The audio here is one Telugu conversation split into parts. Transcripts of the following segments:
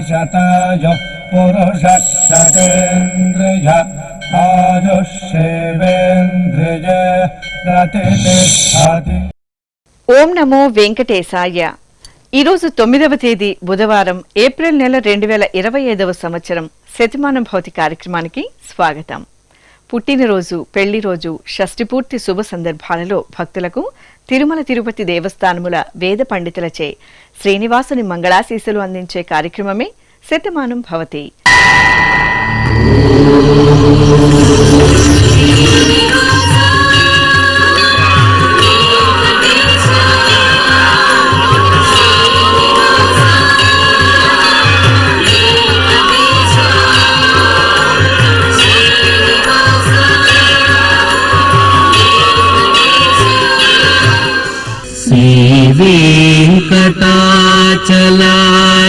शतायुः पुरुषः शतेन्द्रिय आयुष्येवेन्द्रिये प्रतिष्ठति। ఓం నమో వెంకటేశాయ. ఈరోజు 9వ తేదీ బుధవారం ఏప్రిల్ నెల 2025వ సంవత్సరం శతమానం భౌతి కార్యక్రమానికి స్వాగతం. పుట్టినరోజు, పెళ్లి రోజు, షష్ఠిపూర్తి శుభ సందర్భాలలో భక్తులకు తిరుమల తిరుపతి దేవస్థానముల వేద పండితులచే శ్రీనివాసుని మంగళాశీస్సులు అందించే కార్యక్రమమే శతమానం భవతి.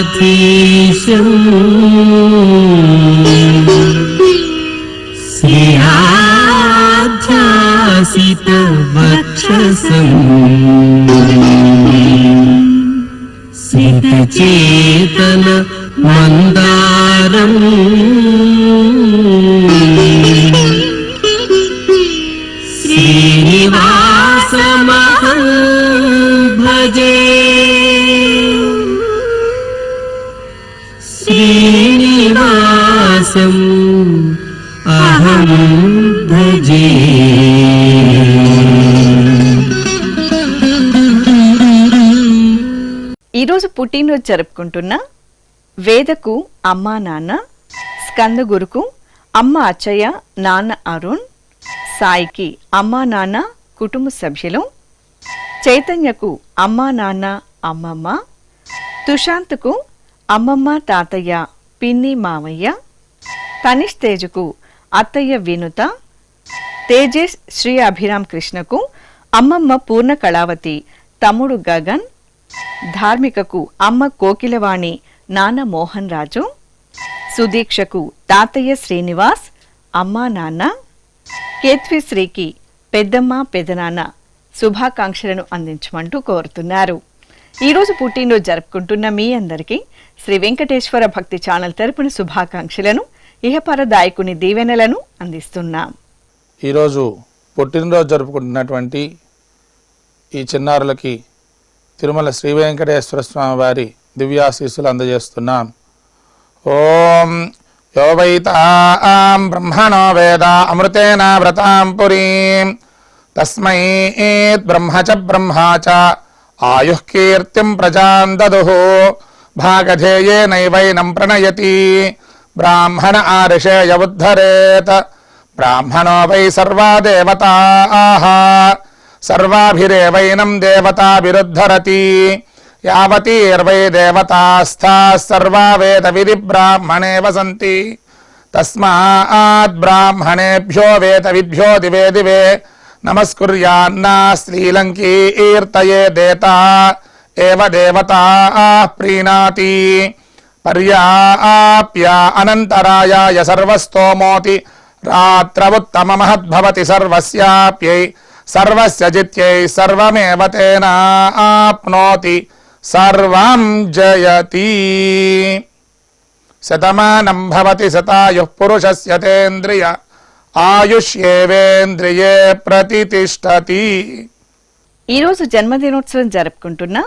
श्रीवेङ्कटाचलाधीशं श्रीयाध्यासितवक्षसं सितचेतन मन्दारम् श्रीनिवासमहं भजे. श्रीनिवासम् अहं भजे. ఈరోజు పుట్టినరోజు జరుపుకుంటున్న వేదకు అమ్మా నాన్న, స్కందగురుకు అమ్మ అచ్చయ్య, నాన్న అరుణ్, సాయికి అమ్మా నాన్న కుటుంబ సభ్యులు, చైతన్యకు అమ్మా నాన్న అమ్మమ్మ, తుషాంత్కు అమ్మమ్మ తాతయ్య పిన్ని మామయ్య, తనిష్ తేజుకు అత్తయ్య వినుత, తేజేష్ శ్రీ అభిరామ్ కృష్ణకు అమ్మమ్మ పూర్ణ కళావతి తమ్ముడు గగన్, ధార్మికకు అమ్మ కోకిలవాణి నాన్న మోహన్ రాజు, సుదీక్షకు తాతయ్య శ్రీనివాస్ అమ్మా నాన్న, కేత్విశ్రీకి పెద్దమ్మ పెదనాన్న శుభాకాంక్షలను అందించమంటూ కోరుతున్నారు. ఈరోజు పుట్టినరోజు జరుపుకుంటున్న మీ అందరికీ శ్రీ వెంకటేశ్వర భక్తి ఛానల్ తరపున శుభాకాంక్షలను, ఇహపరదాయకుని దీవెనలను అందిస్తున్నాం. ఈరోజు పుట్టినరోజు జరుపుకుంటున్నటువంటి ఈ చిన్నారులకి తిరుమల శ్రీ వెంకటేశ్వర స్వామి వారి దివ్యాశీస్సులు అందజేస్తున్నాం. ఓం యో వైతాం బ్రహ్మణో వేద అమృతేన వ్రతాం పురీం తస్మై బ్రహ్మ చ బ్రహ్మా చ ఆయుః కీర్తిం ప్రజాం దదుః భాగధేయేనైవైనం ప్రణయతి బ్రాహ్మణ ఆరిషేయ ఉద్ధరేత్ బ్రాహ్మణో వై సర్వా దేవతాః సర్వాభిరేవైనం దేవతాభిరుద్ధరతి యావతీర్వై దేవతాస్థాః సర్వా వేద విధి బ్రాహ్మణే వసంతి తస్మాత్ బ్రాహ్మణేభ్యో వేద విభ్యో దివే దివే నమస్కుర్యాన్నా శ్రీలంకీర్తయే దేతా ఏవ దేవతాః ప్రీణాతి పర్యాప్య అనంతరాయాయ సర్వస్తోమోతి రాత్రవుత్తమమహద్భవతి సర్వస్యాప్యై సర్వస్య జిత్యై సర్వమేవ తేనాప్నోతి సర్వం జయతి. శతమానం భవతి శతాయుః పురుషస్య తేంద్రియ ఆయుష్యేవేంద్రియే ప్రతిష్ఠతి. ఈరోజు జన్మదినోత్సవం జరుపుకుంటున్న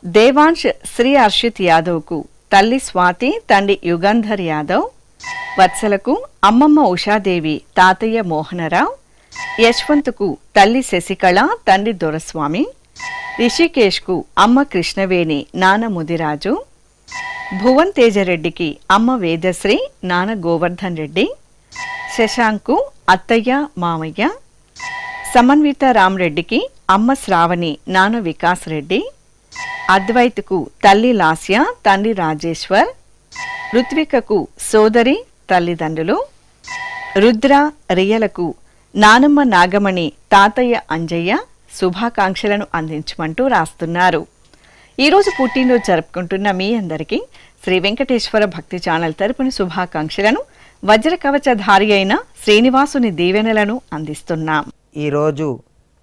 దేవాంశ్ శ్రీ హర్షిత్ యాదవ్కు తల్లి స్వాతి, తండ్రి యుగంధర్ యాదవ్, వత్సలకు అమ్మమ్మ ఉషాదేవి, తాతయ్య మోహనరావు, యశ్వంత్కు తల్లి శశికళ, తండ్రి దొరస్వామి, రిషికేష్కు అమ్మ కృష్ణవేణి, నాన్న ముదిరాజు, భువన్ తేజరెడ్డికి అమ్మ వేదశ్రీ, నాన్న గోవర్ధన్ రెడ్డి, శశాంకు అత్తయ్య మామయ్య, సమన్విత రామరెడ్డికి అమ్మ శ్రావణి, నాన్న వికాస్ రెడ్డి, అద్వైత్కు తల్లి లాస్య, తండ్రి రాజేశ్వర్, ఋత్వికకు సోదరి తల్లిదండ్రులు, రుద్ర రియలకు నానమ్మ నాగమణి, తాతయ్య అంజయ్య శుభాకాంక్షలను అందించమంటూ రాస్తున్నారు. ఈరోజు పుట్టినరోజు జరుపుకుంటున్న మీ అందరికీ శ్రీ వెంకటేశ్వర భక్తి ఛానల్ తరపున శుభాకాంక్షలను, వజ్ర కవచధారి అయిన శ్రీనివాసుని దీవెనలను అందిస్తున్నాం. ఈరోజు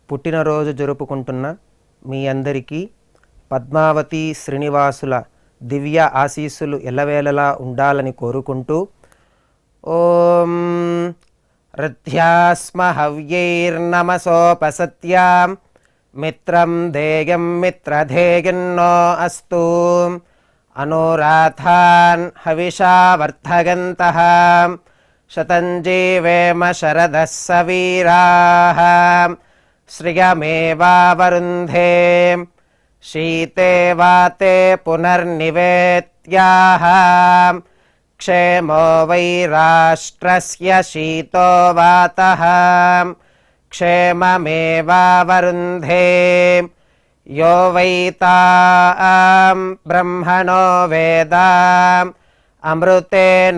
పుట్టినరోజు జరుపుకుంటున్న మీ అందరికీ పద్మావతి శ్రీనివాసుల దివ్య ఆశీస్సులు ఎల్లవేళలా ఉండాలని కోరుకుంటూ ఓం రథ్యాస్మ హవ్యైర్నమసోపసత్యాం మిత్రం ధేయం మిత్రధేయన్నో అస్తు అనురాధాన్ హవిషా వర్ధగంతః శతం జీవేమ శరదः సవీరాः శ్రియమేవావరుంధే శీతే వాతే పునర్నివేత్యాః క్షేమో వై రాష్ట్రస్య శీతో వాతః క్షేమమేవావరుంధే యో వై తాం బ్రహ్మణో వేద అమృతేనాహృతాం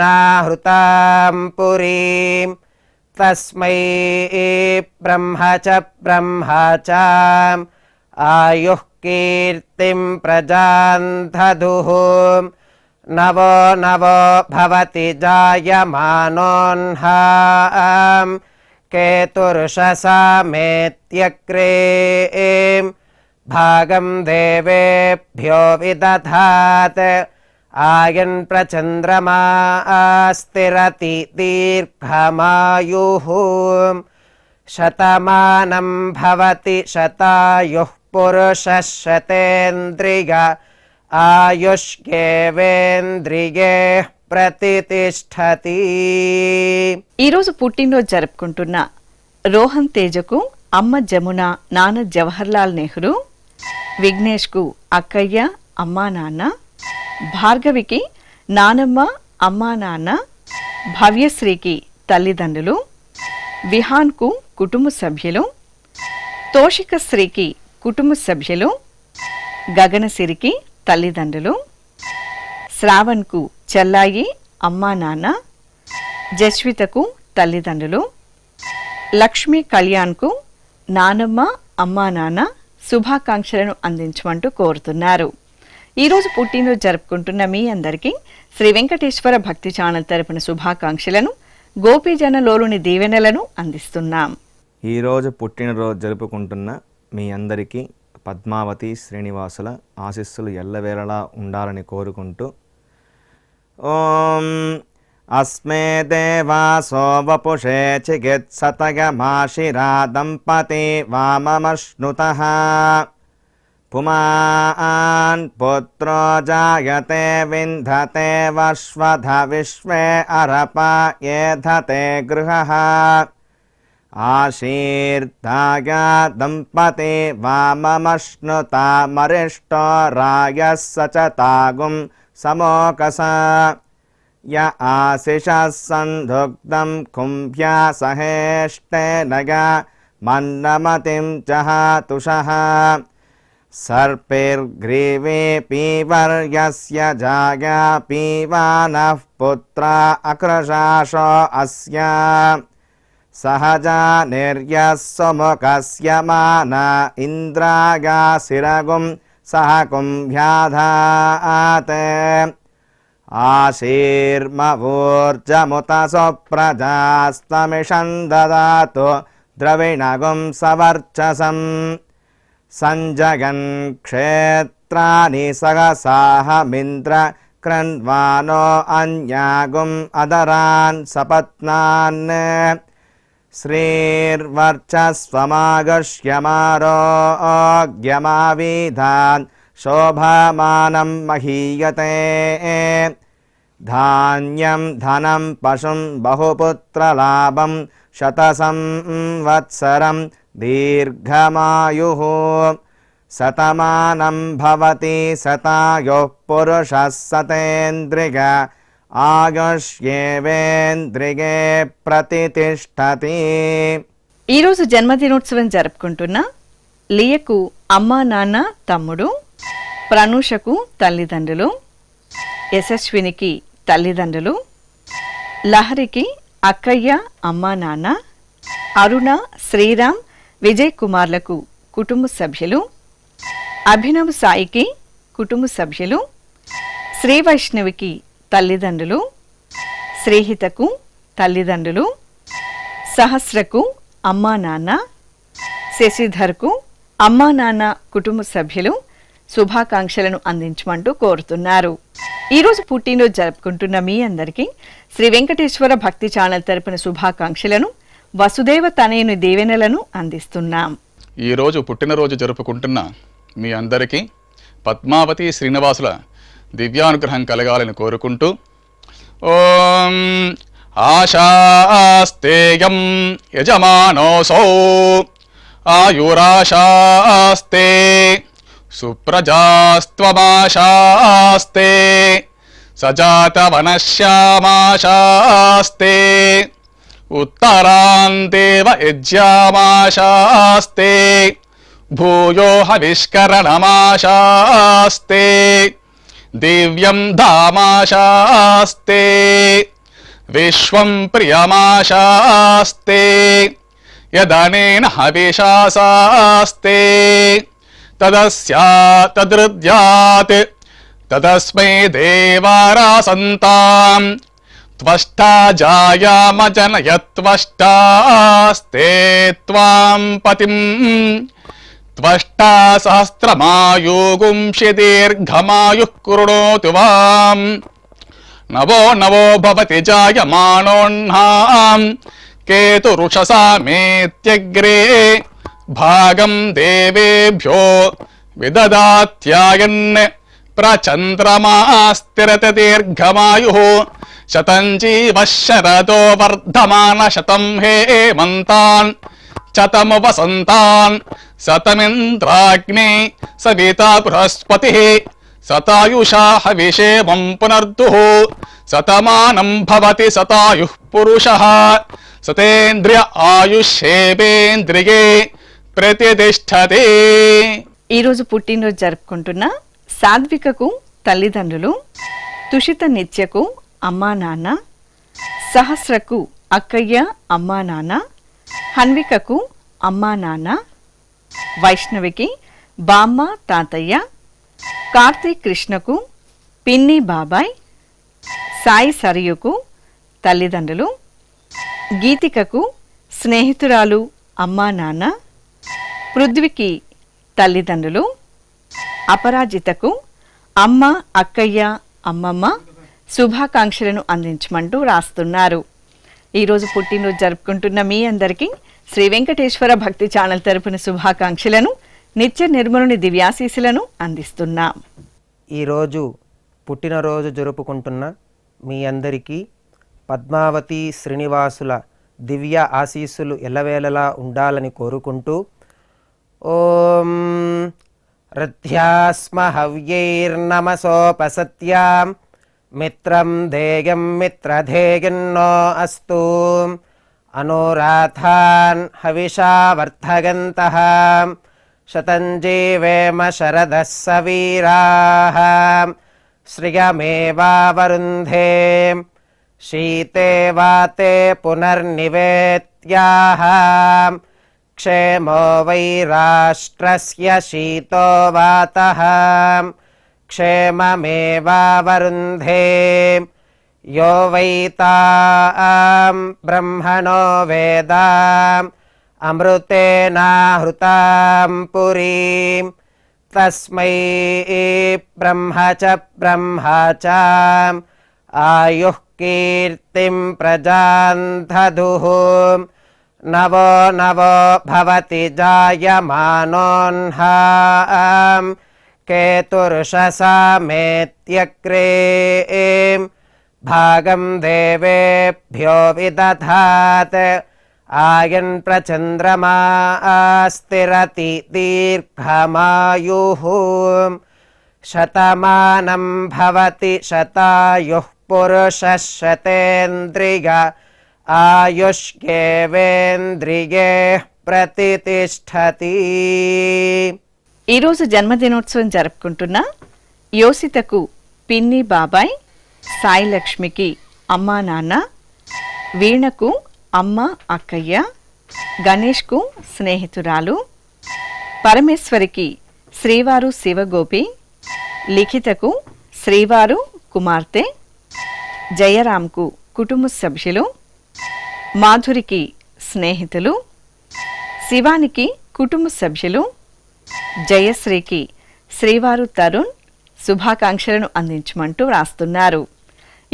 పురీం తస్మై బ్రహ్మ చ ఆయుః కీర్తిం ప్రజాం దదుః నవో నవో భవతి జాయమానోన్హాం కేతుర్షసామేత్యగ్రే భాగం దేవేభ్యో విదధాత్ ఆయన్ ప్రచంద్రమా స్థిరతి దీర్ఘమాయుః శతమానం భవతి శతాయుః పురుషः శతేంద్రియ ఆయుష్యేవేంద్రియే ప్రతిష్టతి. ఈరోజు పుట్టినరోజు జరుపుకుంటున్న రోహన్ తేజకు అమ్మ జమున, నాన్న జవహర్లాల్ నెహ్రూ, విఘ్నేష్కు అక్కయ్య, అమ్మా నాన్న, భార్గవికి నానమ్మ, అమ్మా నాన్న, భవ్యశ్రీకి తల్లిదండ్రులు, విహాన్కు కుటుంబ సభ్యులు, తోషిక శ్రీకి కుటుంబ సభ్యులు, గగనసిరికి తల్లిదండ్రులు, శ్రావణ్కు చెల్లాయి, అమ్మా నాన్న, జస్వితకు తల్లిదండ్రులు, లక్ష్మీ కళ్యాణ్కు నానమ్మ, అమ్మా నాన్న శుభాకాంక్షలను అందించమంటూ కోరుతున్నారు. ఈరోజు పుట్టినరోజు జరుపుకుంటున్న మీ అందరికీ శ్రీ వెంకటేశ్వర భక్తి ఛానల్ తరపున శుభాకాంక్షలను, గోపీజనలోని దీవెనలను అందిస్తున్నాం. ఈరోజు పుట్టినరోజు జరుపుకుంటున్న మీ అందరికీ పద్మావతి శ్రీనివాసుల ఆశీస్సులు ఎల్లవేళలా ఉండాలని కోరుకుంటూ ఓం అస్మే దేవాసో వపుషే చికిత్సతగమాశిరా దంపతి వామమశ్నుతః పుమాన్ పుత్రో జాయతే వింధతే వశ్వధ విశ్వే అరప ఏధతే గృహః ఆశీర్దాయ దంపతి వామమశ్నుతా మరిష్టో రాయः సచతాగుం సమోకస య ఆశిషः సంధుగ్ధం కుంభ్యా సహేష్టేనగ మన్నమతిం జహాతుషః సర్పిర్గ్రీవే పీవర్యస్య జాగా పీవానః పుత్రా అక్రశాశో అస్య సహజా నిర్యస్సుముఖస్య మాన ఇంద్రాగాసిరగుం సహ కుంభ్యాధాత్ ఆశీర్మవూర్జముత సుప్రజాస్తమిషం దదాతు ద్రవిణగుం సవర్చసం సంజగన్ క్షేత్రాని సహసాహమింద్ర క్రన్వానో అన్యాగుం అదరాన్ సపత్నాన్ శ్రీర్వర్చస్వమాగష్యమారోగ్యమావిధాన్ శోభమానం మహీయతే ధాన్యం ధనం పశుం బహుపుత్రలాభం శతసంవత్సరం దీర్ఘమాయుః శతమానం భవతి శతాయుః పురుషः శతేంద్రియ ఆయుష్యేవేంద్రియే ప్రతిష్టతి. ఈరోజు జన్మదినోత్సవం జరుపుకుంటున్న లియకు అమ్మా నాన్న తమ్ముడు, ప్రనూషకు తల్లిదండ్రులు, యశస్వినికి తల్లిదండ్రులు, లహరికి అక్కయ్య, అమ్మా నాన్న, అరుణ, శ్రీరామ్, విజయ్ కుమార్లకు కుటుంబ సభ్యులు, అభినవ్ సాయికి కుటుంబ సభ్యులు, శ్రీ వైష్ణవికి తల్లిదండ్రులు, శ్రీహితకు తల్లిదండ్రులు, సహస్రకు అమ్మా నాన్న, శశిధర్కు అమ్మా నాన్న కుటుంబ సభ్యులు, శుభాకాంక్షలను అందించమంటూ కోరుతున్నారు. ఈరోజు పుట్టినరోజు జరుపుకుంటున్న మీ అందరికీ శ్రీ వెంకటేశ్వర భక్తి ఛానల్ తరపున శుభాకాంక్షలను, వసుదేవ తనయుని దీవెనలను అందిస్తున్నాం. ఈరోజు పుట్టినరోజు జరుపుకుంటున్న మీ అందరికీ పద్మావతి శ్రీనివాసుల దివ్యానుగ్రహం కలగాలని కోరుకుంటూ ఓం ఆశాస్తేయం యజమానోసౌ ఆయురాశాస్తే సుప్రజాస్త్వమాశాస్తే సజాతవనశ్యామాశాస్తే ఉత్తరాందేవ యజ్యామాశాస్తే భూయో హవిష్కరణమాశాస్తే దివ్యం ధామాశాస్తే విశ్వం ప్రియమాశాస్తే యదనేన హవిషాశాస్తే తదస్యాతదృద్యాత్ తదస్మై దేవారాసంతాం త్వష్టా జాయామజనయత్వష్టాస్తే త్వాం పతిం త్వష్టా సహస్రమాయుగుంషి దీర్ఘమాయుః కృణోతు వాం నవో నవో భవతి జాయమానోన్నాం కేతురుషసామేత్యగ్రే భాగం దేవేభ్యో విదదాత్యాయన్ ప్రచంద్రమాస్తిరత దీర్ఘమాయుః శతం జీవః శరదో వర్ధమాన శతం హేమంతాన్ శతము వసంతాన్ శతమింద్రాగ్ని సవితా బృహస్పతిః శతాయుషా హవిషేమం పునర్దుః శతమానం భవతి శతాయుః పురుషః సతేంద్రియ ఆయుష్యేవేంద్రియే ప్రతిష్టతే. ఈరోజు పుట్టినరోజు జరుపుకుంటున్న సాధ్వికకు తల్లిదండ్రులు, తుషిత నిత్యకు అమ్మా నాన్న, సహస్రకు అక్కయ్య అమ్మా నాన్న, హన్వికకు అమ్మా నాన్న, వైష్ణవికి బామ్మ తాతయ్య, కార్తీక్ కృష్ణకు పిన్ని బాబాయ్, సాయి సరియుకు తల్లిదండ్రులు, గీతికకు స్నేహితురాలు అమ్మా నాన్న, పృథ్వీకి తల్లిదండ్రులు, అపరాజితకు అమ్మ అక్కయ్య అమ్మమ్మ శుభాకాంక్షలను అందించమంటూ రాస్తున్నారు. ఈరోజు పుట్టినరోజు జరుపుకుంటున్న మీ అందరికీ శ్రీ వెంకటేశ్వర భక్తి ఛానల్ తరపున శుభాకాంక్షలను, నిత్య నిర్మలుని దివ్యాశీస్సులను అందిస్తున్నాం. ఈరోజు పుట్టినరోజు జరుపుకుంటున్న మీ అందరికీ పద్మావతి శ్రీనివాసుల దివ్య ఆశీస్సులు ఎల్లవేళలా ఉండాలని కోరుకుంటూ ఓం రథ్యాస్మ హవ్యైర్నమసోపసత్యాం మిత్రం ధేయం మిత్రధేయన్నో అస్తు అనురాధాన్ హవిషా వర్ధగంతః శతం జీవేమ శరదః సవీరాః శ్రియమేవావరుంధే శీతే వాతే పునర్నివేత్యాః క్షేమో వై రాష్ట్రస్య శీతో వాతః క్షేమమేవావరుంధే యో వై తాం బ్రహ్మణో వేదాం అమృతేనాహృతాం పురీం తస్మై బ్రహ్మ చ ఆయుః కీర్తిం ప్రజాం దదుః నవో నవో భవతి జాయమానోన్హాం కేతుర్షసామేత్యగ్రే భాగం దేవేభ్యో విదధాత్ ఆయన్ ప్రచంద్రమాస్తిరతి దీర్ఘమాయుః శతమానం భవతి శతాయుః పురుషः శతేంద్రియ ఆయుష్యేవేంద్రియే ప్రతిష్టతి. ఈరోజు జన్మదినోత్సవం జరుపుకుంటున్న యోసితకు పిన్ని బాబాయ్, సాయి లక్ష్మికి అమ్మా నాన్న, వీణకు అమ్మ అక్కయ్య, గణేష్కు స్నేహితురాలు, పరమేశ్వరికి శ్రీవారు శివగోపి, లిఖితకు శ్రీవారు కుమార్తె, జయరాంకు కుటుంబ సభ్యులు, మాధురికి స్నేహితులు, శివానికి కుటుంబ సభ్యులు, జయశ్రీకి శ్రీవారు తరుణ్ శుభాకాంక్షలను అందించమంటూ రాస్తున్నారు.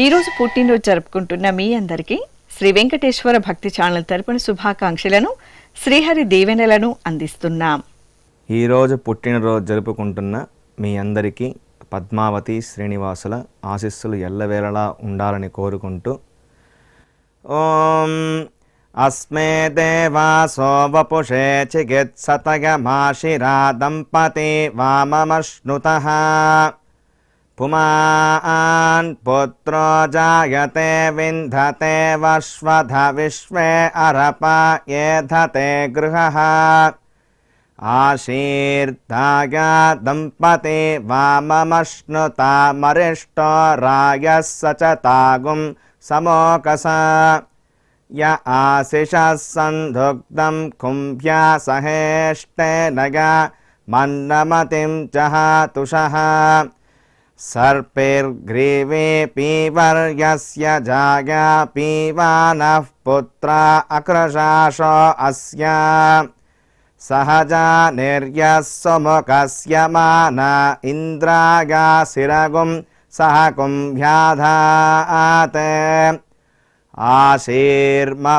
ఈరోజు పుట్టినరోజు జరుపుకుంటున్న మీ అందరికీ శ్రీ వెంకటేశ్వర భక్తి ఛానల్ తరపున శుభాకాంక్షలను శ్రీహరి దీవెనలను అందిస్తున్నాం. ఈరోజు పుట్టినరోజు జరుపుకుంటున్న మీ అందరికీ పద్మావతి శ్రీనివాసుల ఆశీస్సులు ఎల్లవేళలా ఉండాలని కోరుకుంటూ ఓం అస్మే దేవాసో వపుషే చికిత్సతగమాశిరా దంపతి వామమశ్నుతః పుమాన్ పుత్రో జాయతే వింధతే వశ్వధ విశ్వే అరప ఏధతే గృహః ఆశీర్దాయ దంపతి వామమశ్నుతా మరిష్టో రాయः సచతాగుం సమోకస య ఆశిషः సంధుగ్ధం కుంభ్యా సహేష్టేనగ మన్నమతిం జహాతుషః సర్పైర్గ్రీవే పీవర్యస్య జాగా పీవానః పుత్రా అక్రశాశో అస్య సహజా నిర్యః సుముఖస్య మాన ఇంద్రాగాసిరగుం సహ కుంభ్యాధాతే ఆశీర్మవూర్జముత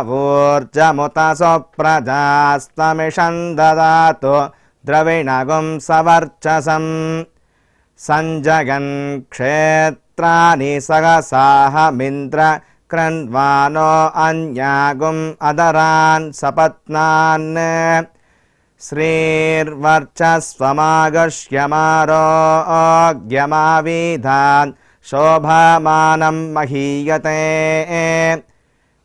సుప్రజాస్తమిషం దదాతు ద్రవిణగుం సవర్చసం సంజగన్ క్షేత్రాని సహసాహమింద్ర క్రన్వానో అన్యాగుం అదరాన్ సపత్నాన్ శ్రీర్వర్చస్వమాగశ్యమారోగ్యమావిధాన్ శోభమానం మహీయతే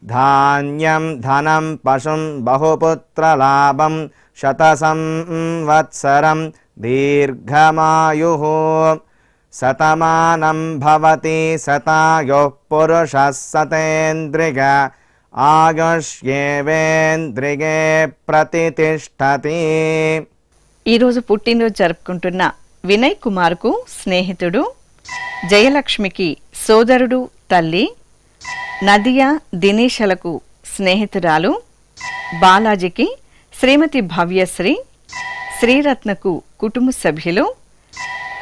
ధాన్యం ధనం పశుం బహుపుత్రలాభం శతసంవత్సరం దీర్ఘమాయుః శతమానం భవతి శతాయుః పురుషः శతేంద్రియ ఆయుష్యేవేంద్రియే ప్రతితిష్ఠతి. ఈరోజు పుట్టినరోజు జరుపుకుంటున్న వినయ్ కుమార్కు స్నేహితుడు, జయలక్ష్మికి సోదరుడు తల్లి, నదియా దినేశలకు స్నేహితురాలు, బాలాజీకి శ్రీమతి భవ్యశ్రీ, శ్రీరత్నకు కుటుంబ సభ్యులు,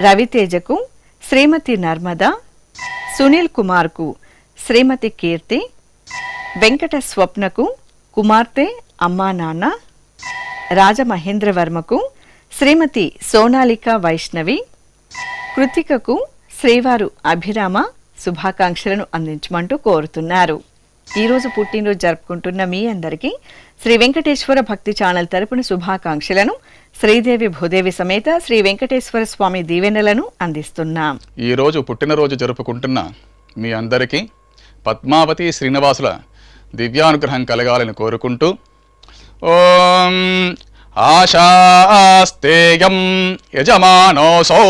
రవితేజకు శ్రీమతి నర్మద, సునీల్ కుమార్కు శ్రీమతి కీర్తి, వెంకట స్వప్నకు కుమార్తె అమ్మా నాన్న, రాజమహేంద్రవర్మకు శ్రీమతి సోనాలిక వైష్ణవి, కృతికకు శ్రీవారు అభిరామ శుభాకాంక్షలను అందించమంటూ కోరుతున్నారు. ఈరోజు పుట్టినరోజు జరుపుకుంటున్న మీ అందరికీ శ్రీ వెంకటేశ్వర భక్తి ఛానల్ తరపున శుభాకాంక్షలను శ్రీదేవి భూదేవి సమేత శ్రీ వెంకటేశ్వర స్వామి దీవెనలను అందిస్తున్నాం. ఈరోజు పుట్టినరోజు జరుపుకుంటున్న మీ అందరికీ పద్మావతి శ్రీనివాసుల దివ్యానుగ్రహం కలగాలని కోరుకుంటూ ఓం ఆశాస్తేయం యజమానోసౌ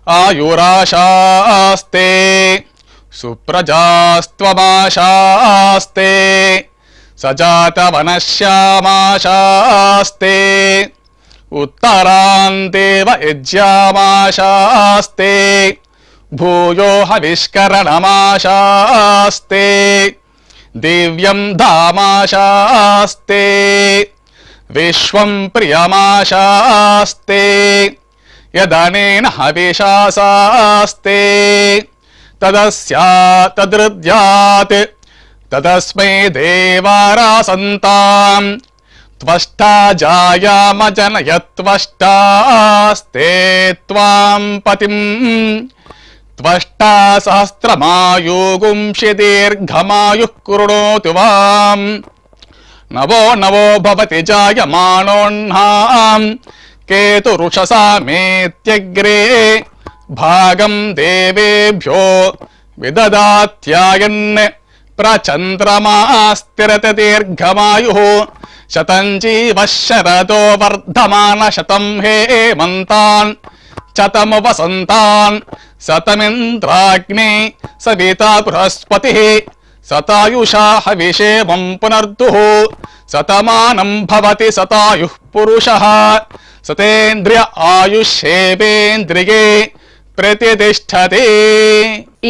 ఆయురాశాస్తే సుప్రజాస్త్వమాశాస్తే సజాతవనశ్యామాశాస్తే ఉత్తరాందేవ యజ్యామాశాస్తే భూయో హవిష్కరణమాశాస్తే దివ్యం ధామాశాస్తే విశ్వం ప్రియమాశాస్తే యదనేన హవిషాసాస్తే తదస్యాతదృద్యాత్ తదస్మై దేవారాసంతాం త్వష్టా జాయామజనయత్వష్టాస్తే త్వాం పతిం త్వష్టా సహస్రమాయుగుంషి దీర్ఘమాయుః కృణోతు వాం నవో నవో భవతి జాయమానోన్నాం కేతురుషసామేత్యగ్రే భాగం దేవేభ్యో విదదాత్యాయన్ ప్రచంద్రమా స్థిరతి దీర్ఘమాయుః శతం జీవః శరదో వర్ధమాన శతం హేమంతాన్ శతము వసంతాన్ శతమింద్రాగ్నే సవితా బృహస్పతిః శతాయుషా హవిషేమం పునర్దుః శతమానం భవతి శతాయుః పురుషః సతేంద్రియ ఆయుష్యేవేంద్రియే ప్రతితిష్ఠతే.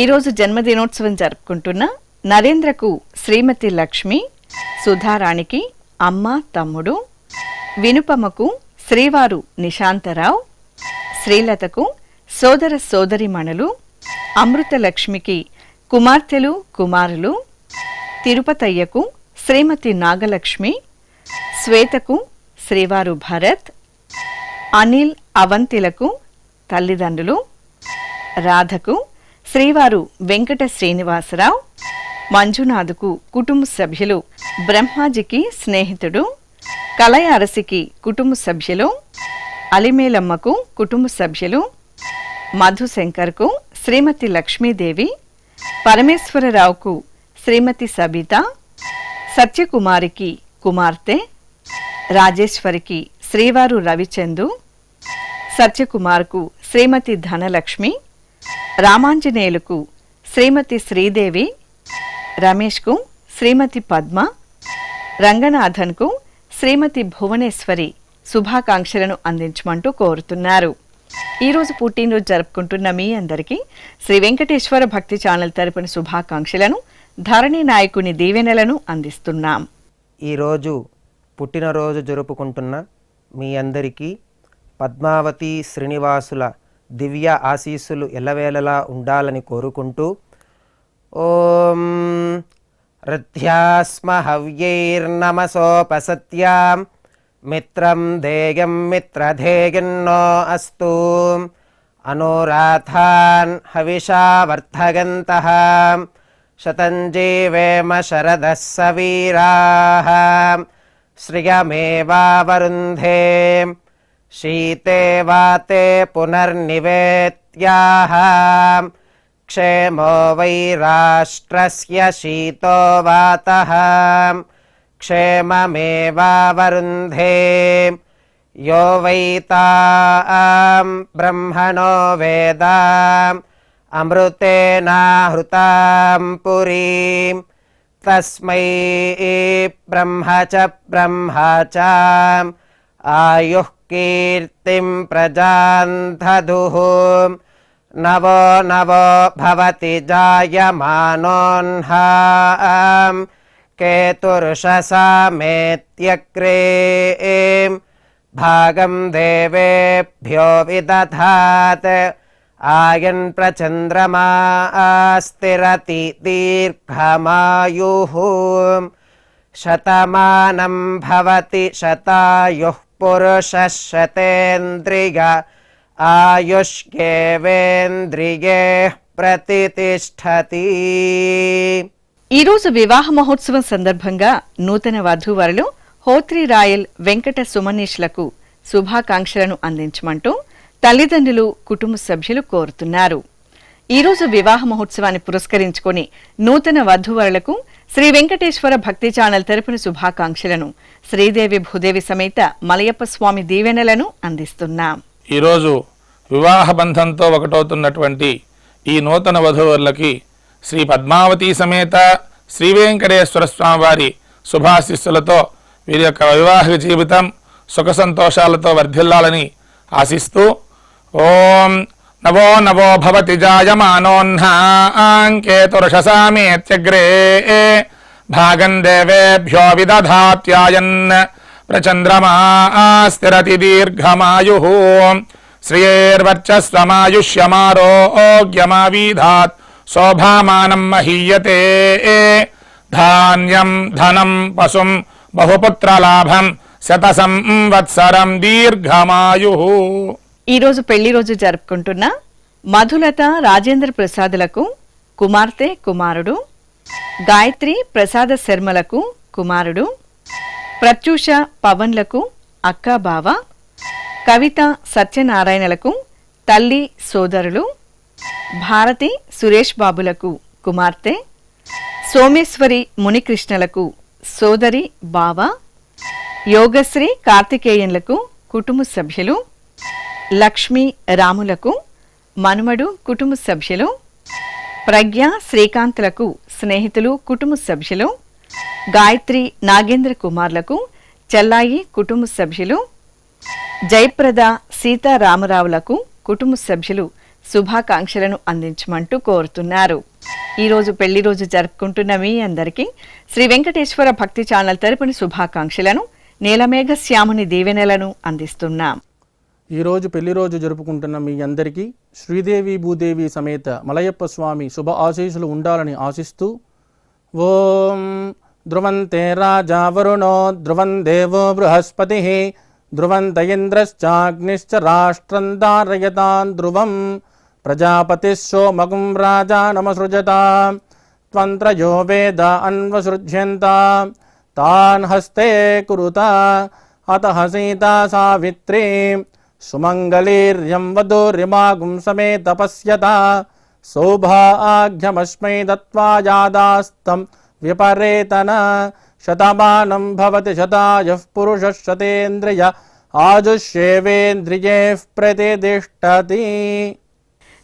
ఈరోజు జన్మదినోత్సవం జరుపుకుంటున్న నరేంద్రకు శ్రీమతి లక్ష్మి, సుధారాణికి అమ్మ తమ్ముడు, వినుపమ్మకు శ్రీవారు నిశాంతరావు, శ్రీలతకు సోదర సోదరిమణులు, అమృతలక్ష్మికి కుమార్తెలు కుమారులు, తిరుపతయ్యకు శ్రీమతి నాగలక్ష్మి, శ్వేతకు శ్రీవారు భరత్, అనిల్ అవంతిలకు తల్లిదండ్రులు, రాధకు శ్రీవారు వెంకట శ్రీనివాసరావు, మంజునాథుకు కుటుంబ సభ్యులు, బ్రహ్మాజీకి స్నేహితుడు, కలయ అరసికి కుటుంబ సభ్యులు, అలిమేలమ్మకు కుటుంబ సభ్యులు, మధుశంకర్కు శ్రీమతి లక్ష్మీదేవి, పరమేశ్వరరావుకు శ్రీమతి సబిత, సత్యకుమారికి కుమార్తె, రాజేశ్వరికి శ్రీవారు రవిచందు, సత్యకుమార్కు శ్రీమతి ధనలక్ష్మి, రామాంజనేయులకు శ్రీమతి శ్రీదేవి, రమేష్కు శ్రీమతి పద్మ, రంగనాథన్కు శ్రీమతి భువనేశ్వరి శుభాకాంక్షలను అందించమంటూ కోరుతున్నారు. ఈరోజు పుట్టినరోజు జరుపుకుంటున్న మీ అందరికీ శ్రీ వెంకటేశ్వర భక్తి ఛానల్ తరపున శుభాకాంక్షలను, ధరణి నాయకుని దీవెనలను అందిస్తున్నాం. ఈరోజు పుట్టినరోజు జరుపుకుంటున్న మీ అందరికీ పద్మావతి శ్రీనివాసుల దివ్య ఆశీస్సులు ఎల్లవేళలా ఉండాలని కోరుకుంటూ ఓం రథ్యాస్మ హవ్యైర్నమసోపసత్యాం మిత్రం ధేయం మిత్రధేయన్నో అస్తు అనురాధాన్ హవిషా వర్ధగంతః శతం జీవేమ శరదః సవీరాః శ్రియమేవావరుంధే శీతే వాతే పునర్నివేత్యాః క్షేమో వై రాష్ట్రస్య శీతో వాతః క్షేమమేవావరుంధే యో వై తాం బ్రహ్మణో వేద అమృతేనాహృతాం పురీం తస్మై బ్రహ్మ చ ఆయుః కీర్తిం ప్రజాన్ దదుః నవో నవో భవతి జాయమానోన్హాం కేతుర్షసామేత్యగ్రే భాగం దేవేభ్యో విదధాత్ ఆయన్ ప్రచంద్రమా స్థిరతి దీర్ఘమాయుః శతమానం భవతి శతాయుః పురుషः శతేంద్రియ ఆయుష్యేవేంద్రియే ప్రతితిష్ఠతి. ఈరోజు వివాహ మహోత్సవం సందర్భంగా నూతన వధూవరులు హోత్రి రాయల్ వెంకట సుమనీష్లకు శుభాకాంక్షలను అందించమంటూ తల్లిదండ్రులు, కుటుంబ సభ్యులు కోరుతున్నారు. ఈరోజు వివాహ మహోత్సవాన్ని పురస్కరించుకొని నూతన వధూవరులకు శ్రీ వెంకటేశ్వర భక్తి ఛానల్ తరపున శుభాకాంక్షలను, శ్రీదేవి భూదేవి సమేత మలయప్ప స్వామి దీవెనలను అందిస్తున్నాం. ఈరోజు వివాహ బంధంతో ఒకటవుతున్నటువంటి ఈ నూతన వధూవరులకి శ్రీ పద్మావతి సమేత శ్రీ వెంకటేశ్వర స్వామి వారి శుభాశిస్సులతో వీరి యొక్క వైవాహిక జీవితం సుఖ సంతోషాలతో వర్ధిల్లాలని ఆశిస్తూ ఓం నవో నవో భవతి జాయమానోన్హాంకేతుర్షసామేత్యగ్రే భాగం దేవేభ్యో విదధాత్యాయన్ ప్రచంద్రమా స్థిరతి దీర్ఘమాయుః శ్రియేర్వర్చస్వమాయుష్యమారోగ్యమావీధాత్ శోభామానం మహీయతే ధాన్యం ధనం పశుం బహుపుత్రలాభం శత సంవత్సరం దీర్ఘమాయుః. ఈరోజు పెళ్లి రోజు జరుపుకుంటున్న మధులత రాజేంద్ర ప్రసాదులకు కుమార్తె కుమారుడు, గాయత్రి ప్రసాద శర్మలకు కుమారుడు, ప్రత్యూష పవన్లకు అక్క బావ, కవిత సత్యనారాయణలకు తల్లి సోదరులు, భారతి సురేష్ బాబులకు కుమార్తె, సోమేశ్వరి మునికృష్ణలకు సోదరి బావ, యోగశ్రీ కార్తికేయన్లకు కుటుంబ సభ్యులు, లక్ష్మీ రాములకు మనుమడు కుటుంబ సభ్యులు, ప్రజ్ఞ శ్రీకాంత్లకు స్నేహితులు కుటుంబ సభ్యులు, గాయత్రి నాగేంద్ర కుమార్లకు చెల్లాయి కుటుంబ సభ్యులు, జయప్రద సీతారామరావులకు కుటుంబ సభ్యులు శుభాకాంక్షలను అందించమంటూ కోరుతున్నారు. ఈరోజు పెళ్లి రోజు జరుపుకుంటున్న మీ అందరికీ శ్రీ వెంకటేశ్వర భక్తి ఛానల్ తరపున శుభాకాంక్షలను, నీలమేఘ శ్యాముని దీవెనలను అందిస్తున్నాం. ఈరోజు పెళ్లి రోజు జరుపుకుంటున్న మీ అందరికీ శ్రీదేవి భూదేవి సమేత మలయప్ప స్వామి శుభ ఆశీస్సులు ఉండాలని ఆశిస్తూ ఓం ధ్రువంతే రాజా వరుణో ధ్రువం దేవో బృహస్పతి ధ్రువంత ఇంద్రశ్చాగ్నిశ్చ రాష్ట్రం ధారయతాన్ ధ్రువం ప్రజాపతి సోమగుం రాజా నమసృజత త్వంత్రయో వేద అన్వసృజ్యంత తాన్ హస్తే కురుత అతః సీతా సావిత్రీ సుమంగళీర్యం వధూర్యమాగుం సమేత పశ్యత సౌభాగ్యమస్మై దత్వా యాదాస్తం విపరేతన శతమానం భవతి శతాయః పురుషः శతేంద్రియ ఆజుష్యేవేంద్రియే ప్రతిదిష్టతి.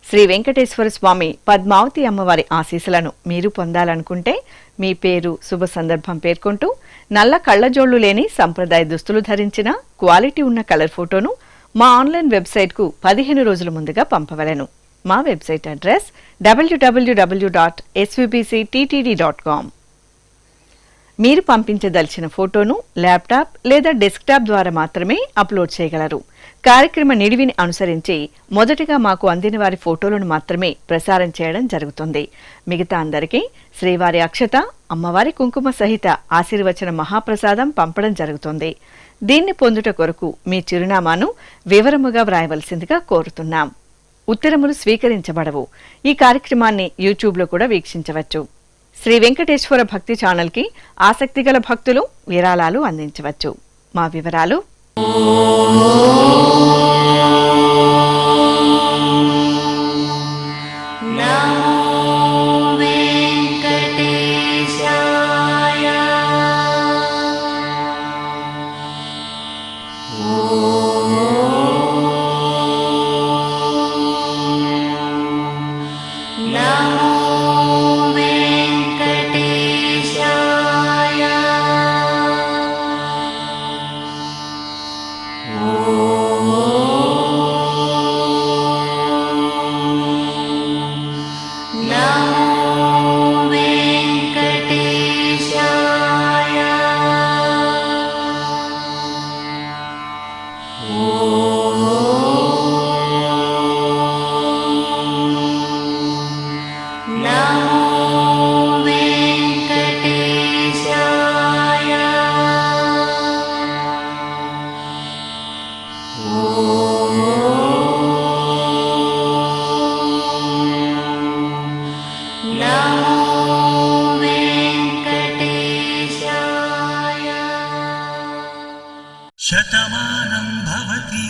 శ్రీ వెంకటేశ్వర స్వామి పద్మావతి అమ్మవారి ఆశీస్సులను మీరు పొందాలనుకుంటే మీ పేరు శుభ సందర్భం పేర్కొంటూ నల్ల కళ్ళజోళ్లు లేని సంప్రదాయ దుస్తులు ధరించిన క్వాలిటీ ఉన్న కలర్ ఫోటోను మా ఆన్లైన్ వెబ్సైట్కు 15 రోజుల ముందుగా పంపవలెను. మా వెబ్సైట్ అడ్రస్ www.svbcttd.com. మీరు పంపించదలిచిన ఫోటోను ల్యాప్టాప్ లేదా డెస్క్టాప్ ద్వారా మాత్రమే అప్లోడ్ చేయగలరు. కార్యక్రమ నిడివిని అనుసరించి మొదటగా మాకు అందిన వారి ఫోటోలను మాత్రమే ప్రసారం చేయడం జరుగుతుంది. మిగతా అందరికీ శ్రీవారి అక్షత, అమ్మవారి కుంకుమ సహిత ఆశీర్వచన మహాప్రసాదం పంపడం జరుగుతుంది. దీన్ని పొందుట కొరకు మీ చిరునామాను వివరముగా వ్రాయవలసిందిగా కోరుతున్నాం. ఉత్తరములు స్వీకరించబడవు. ఈ కార్యక్రమాన్ని యూట్యూబ్లో కూడా వీక్షించవచ్చు. శ్రీ వెంకటేశ్వర భక్తి ఛానల్కి ఆసక్తిగల భక్తులు విరాళాలు అందించవచ్చు. మా వివరాలు: శతమానం భవతి